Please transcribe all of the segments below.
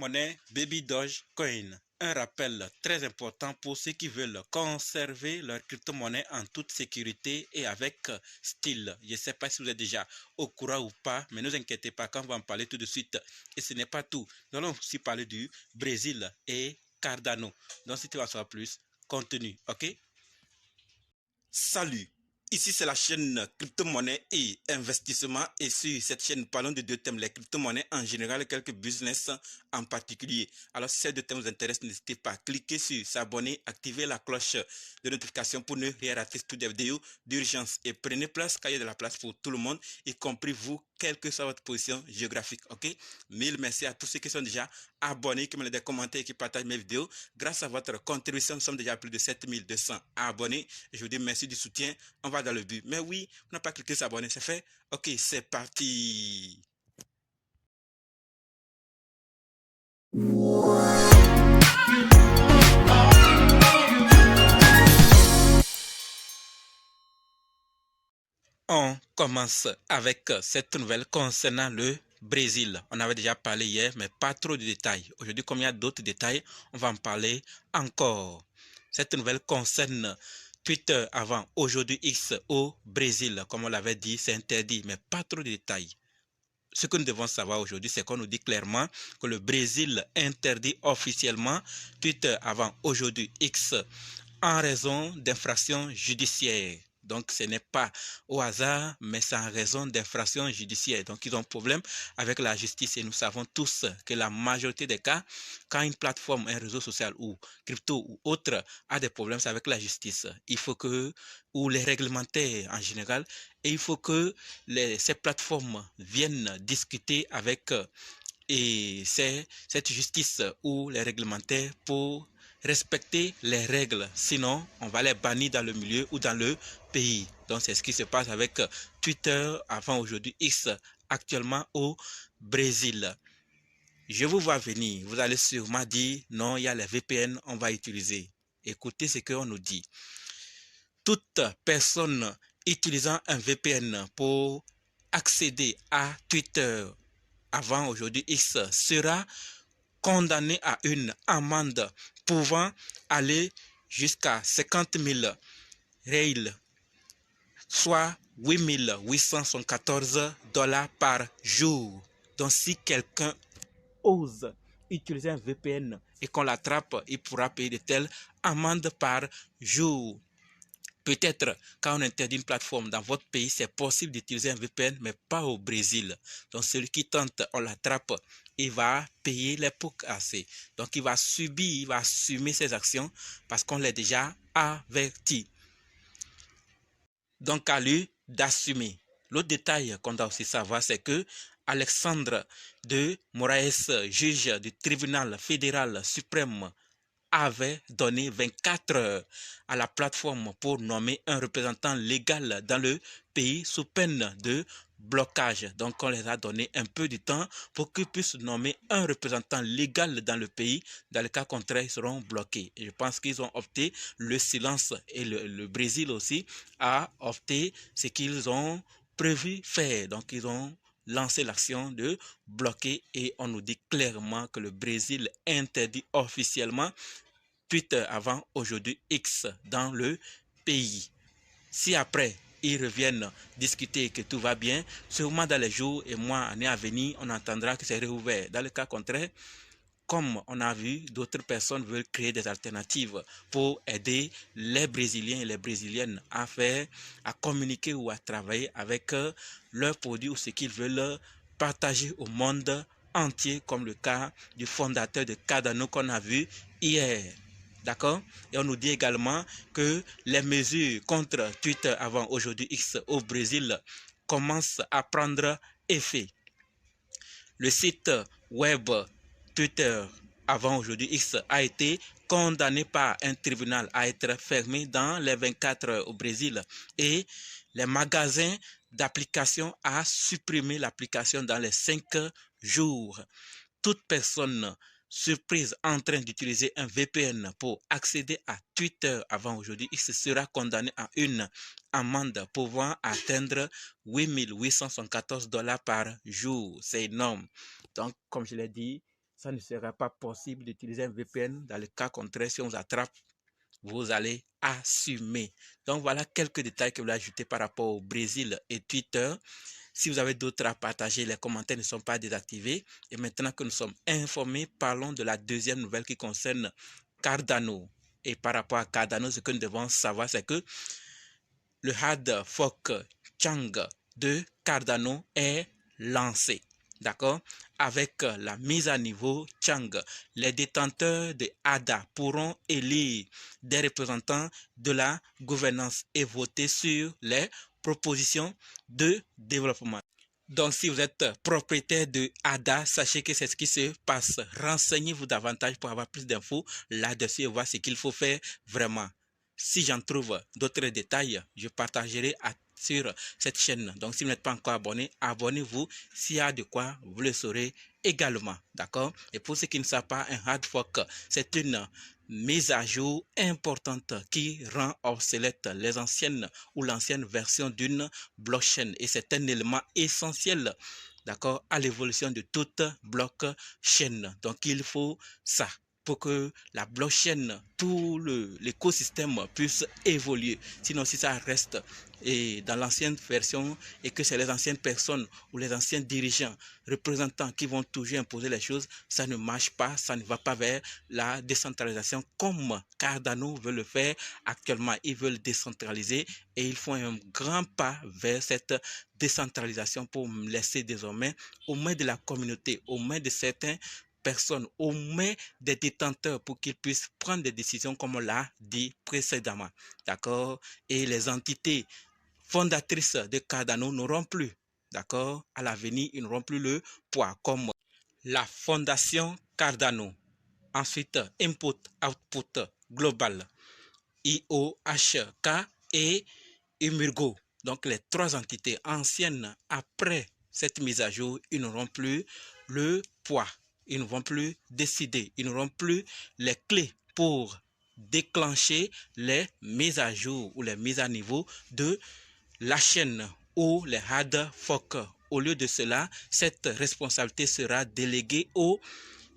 crypto-monnaie Baby Dogecoin. Un rappel très important pour ceux qui veulent conserver leur crypto-monnaie en toute sécurité et avec style. Je ne sais pas si vous êtes déjà au courant ou pas, mais ne vous inquiétez pas, quand on va en parler tout de suite. Et ce n'est pas tout. Nous allons aussi parler du Brésil et Cardano. Donc si tu veux en savoir plus, continue, ok? Salut! Ici, c'est la chaîne crypto-monnaie et investissement. Et sur cette chaîne, nous parlons de deux thèmes, les crypto-monnaies en général et quelques business en particulier. Alors, si ces deux thèmes vous intéressent, n'hésitez pas à cliquer sur s'abonner, activer la cloche de notification pour ne rien rater toutes les vidéos d'urgence. Et prenez place, car il y a de la place pour tout le monde, y compris vous, quelle que soit votre position géographique. Ok? Mille merci à tous ceux qui sont déjà abonnés, qui me laissent des commentaires et qui partagent mes vidéos. Grâce à votre contribution, nous sommes déjà à plus de 7200 abonnés. Je vous dis merci du soutien. On va dans le but. Mais oui, on n'a pas cliqué sur s'abonner, c'est fait. Ok, c'est parti. On commence avec cette nouvelle concernant le Brésil. On avait déjà parlé hier, mais pas trop de détails. Aujourd'hui, comme il y a d'autres détails, on va en parler encore. Cette nouvelle concerne Twitter avant, aujourd'hui X au Brésil. Comme on l'avait dit, c'est interdit, mais pas trop de détails. Ce que nous devons savoir aujourd'hui, c'est qu'on nous dit clairement que le Brésil interdit officiellement Twitter avant, aujourd'hui X en raison d'infractions judiciaires. Donc, ce n'est pas au hasard, mais c'est en raison d'infractions judiciaires. Donc, ils ont un problème avec la justice et nous savons tous que la majorité des cas, quand une plateforme, un réseau social ou crypto ou autre a des problèmes, c'est avec la justice. Il faut que, ou les réglementaires en général, et il faut que ces plateformes viennent discuter avec et cette justice ou les réglementaires pour respecter les règles, sinon on va les bannir dans le milieu ou dans le pays. Donc c'est ce qui se passe avec Twitter avant aujourd'hui X actuellement au Brésil. Je vous vois venir, vous allez sûrement dire non, il y a les VPN, on va utiliser. Écoutez ce qu'on nous dit. Toute personne utilisant un VPN pour accéder à Twitter avant aujourd'hui X sera condamné à une amende pouvant aller jusqu'à 50 000 reals, soit 8 874 $ par jour. Donc si quelqu'un ose utiliser un VPN et qu'on l'attrape, il pourra payer de telles amendes par jour. Peut-être quand on interdit une plateforme dans votre pays, c'est possible d'utiliser un VPN, mais pas au Brésil. Donc celui qui tente, on l'attrape, il va payer les pots cassés. Donc il va subir, il va assumer ses actions parce qu'on l'a déjà averti. Donc à lui d'assumer. L'autre détail qu'on doit aussi savoir, c'est que Alexandre de Moraes, juge du tribunal fédéral suprême, avait donné 24 heures à la plateforme pour nommer un représentant légal dans le pays sous peine de blocage. Donc on les a donné un peu de temps pour qu'ils puissent nommer un représentant légal dans le pays. Dans le cas contraire, ils seront bloqués. Et je pense qu'ils ont opté le silence et le Brésil aussi a opté ce qu'ils ont prévu faire. Donc ils ont lancé l'action de bloquer et on nous dit clairement que le Brésil interdit officiellement Twitter avant aujourd'hui X dans le pays. Si après ils reviennent discuter que tout va bien, sûrement dans les jours et mois, années à venir, on entendra que c'est réouvert. Dans le cas contraire, comme on a vu, d'autres personnes veulent créer des alternatives pour aider les Brésiliens et les Brésiliennes à faire, à communiquer ou à travailler avec leurs produits ou ce qu'ils veulent partager au monde entier, comme le cas du fondateur de Cardano qu'on a vu hier. D'accord? Et on nous dit également que les mesures contre Twitter avant aujourd'hui X au Brésil commencent à prendre effet. Le site web Twitter avant aujourd'hui X a été condamné par un tribunal à être fermé dans les 24 heures au Brésil et les magasins d'applications a supprimé l'application dans les 5 jours. Toute personne surprise en train d'utiliser un VPN pour accéder à Twitter avant aujourd'hui, il sera condamné à une amende pouvant atteindre 8 874 $ par jour. C'est énorme. Donc, comme je l'ai dit, ça ne sera pas possible d'utiliser un VPN. Dans le cas contraire, si on vous attrape, vous allez assumer. Donc, voilà quelques détails que je voulais ajouter par rapport au Brésil et Twitter. Si vous avez d'autres à partager, les commentaires ne sont pas désactivés. Et maintenant que nous sommes informés, parlons de la deuxième nouvelle qui concerne Cardano. Et par rapport à Cardano, ce que nous devons savoir, c'est que le hard fork Chang de Cardano est lancé. D'accord? Avec la mise à niveau Chang, les détenteurs de ADA pourront élire des représentants de la gouvernance et voter sur les propositions de développement. Donc, si vous êtes propriétaire de ADA, sachez que c'est ce qui se passe. Renseignez-vous davantage pour avoir plus d'infos là-dessus et voir ce qu'il faut faire vraiment. Si j'en trouve d'autres détails, je partagerai sur cette chaîne. Donc, si vous n'êtes pas encore abonné, abonnez-vous. S'il y a de quoi, vous le saurez également. D'accord? Et pour ceux qui ne savent pas, un hard fork, c'est une mise à jour importante qui rend obsolète les anciennes ou l'ancienne version d'une blockchain. Et c'est un élément essentiel, d'accord, à l'évolution de toute blockchain. Donc, il faut ça pour que la blockchain, tout l'écosystème puisse évoluer. Sinon, si ça reste dans l'ancienne version et que c'est les anciennes personnes ou les anciens dirigeants, représentants qui vont toujours imposer les choses, ça ne marche pas, ça ne va pas vers la décentralisation comme Cardano veut le faire actuellement. Ils veulent décentraliser et ils font un grand pas vers cette décentralisation pour laisser désormais aux mains de la communauté, aux mains de certains personnes, aux mains des détenteurs pour qu'ils puissent prendre des décisions comme on l'a dit précédemment. D'accord? Et les entités fondatrices de Cardano n'auront plus, d'accord? À l'avenir, ils n'auront plus le poids comme la fondation Cardano. Ensuite, Input Output Global, IOHK et Imurgo. Donc, les trois entités anciennes, après cette mise à jour, ils n'auront plus le poids. Ils ne vont plus décider. Ils n'auront plus les clés pour déclencher les mises à jour ou les mises à niveau de la chaîne ou les hard fork. Au lieu de cela, cette responsabilité sera déléguée au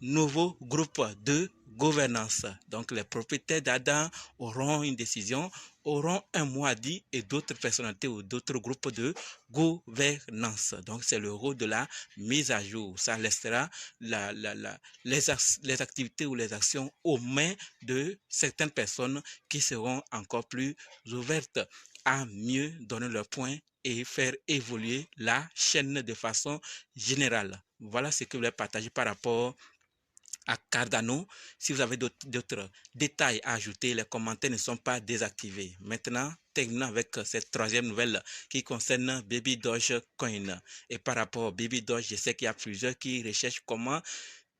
nouveau groupe de gouvernance. Donc, les propriétaires d'ADA auront une décision, auront un mot à dire et d'autres personnalités ou d'autres groupes de gouvernance. Donc, c'est le rôle de la mise à jour. Ça laissera les activités ou les actions aux mains de certaines personnes qui seront encore plus ouvertes à mieux donner leur point et faire évoluer la chaîne de façon générale. Voilà ce que je voulais partager par rapport à Cardano. Si vous avez d'autres détails à ajouter, les commentaires ne sont pas désactivés. Maintenant, terminons avec cette troisième nouvelle qui concerne Baby Dogecoin. Et par rapport au Baby Doge, je sais qu'il y a plusieurs qui recherchent comment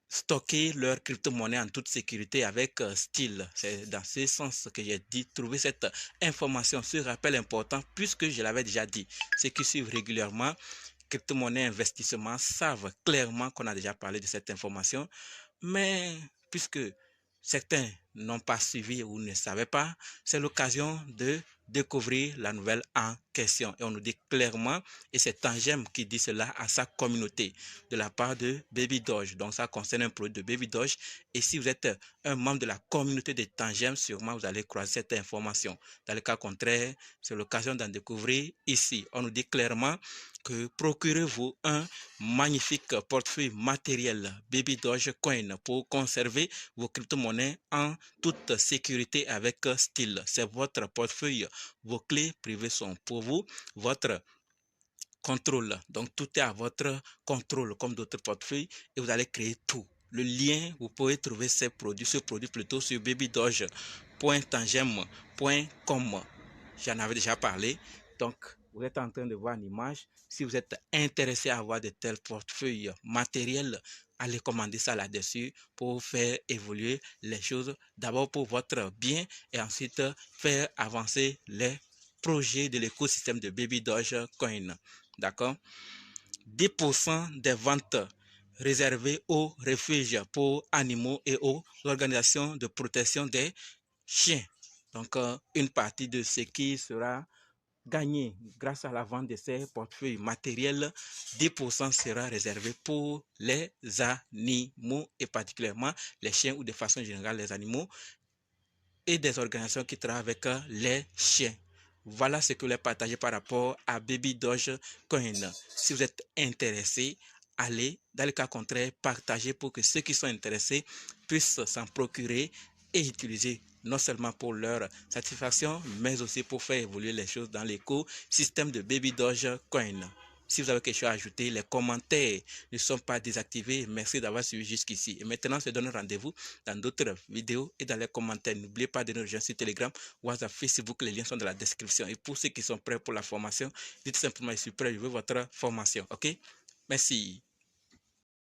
stocker leur crypto-monnaie en toute sécurité avec style. C'est dans ce sens que j'ai dit trouver cette information, ce rappel important, puisque je l'avais déjà dit. Ceux qui suivent régulièrement crypto-monnaie investissement savent clairement qu'on a déjà parlé de cette information. Mais puisque certains n'ont pas suivi ou ne savaient pas, c'est l'occasion de découvrir la nouvelle en question. Et on nous dit clairement, et c'est Tangem qui dit cela à sa communauté, de la part de Baby Doge. Donc ça concerne un produit de Baby Doge. Et si vous êtes un membre de la communauté de Tangem, sûrement vous allez croiser cette information. Dans le cas contraire, c'est l'occasion d'en découvrir ici. On nous dit clairement que procurez-vous un magnifique portefeuille matériel Baby Dogecoin pour conserver vos crypto-monnaies en toute sécurité avec style. C'est votre portefeuille. Vos clés privées sont pour vous. Votre contrôle. Donc, tout est à votre contrôle comme d'autres portefeuilles et vous allez créer tout. Le lien, vous pouvez trouver ce produit plutôt sur babydoge.tangem.com. J'en avais déjà parlé. Donc, vous êtes en train de voir une image. Si vous êtes intéressé à avoir de tels portefeuilles matériels, allez commander ça là-dessus pour faire évoluer les choses. D'abord pour votre bien et ensuite faire avancer les projets de l'écosystème de Baby Dogecoin. D'accord? 10% des ventes réservées aux refuges pour animaux et aux organisations de protection des chiens. Donc, une partie de ce qui sera gagner grâce à la vente de ces portefeuilles matériels, 10% sera réservé pour les animaux et particulièrement les chiens ou de façon générale les animaux et des organisations qui travaillent avec les chiens. Voilà ce que je voulais partager par rapport à Baby Dogecoin. Si vous êtes intéressé, allez, dans le cas contraire, partagez pour que ceux qui sont intéressés puissent s'en procurer et utiliser non seulement pour leur satisfaction, mais aussi pour faire évoluer les choses dans l'écosystème de Baby Dogecoin. Si vous avez quelque chose à ajouter, les commentaires ne sont pas désactivés. Merci d'avoir suivi jusqu'ici. Et maintenant, je se donne rendez-vous dans d'autres vidéos et dans les commentaires. N'oubliez pas de nous rejoindre sur Telegram, WhatsApp, Facebook. Les liens sont dans la description. Et pour ceux qui sont prêts pour la formation, dites simplement, je suis prêt, je veux votre formation. OK? Merci.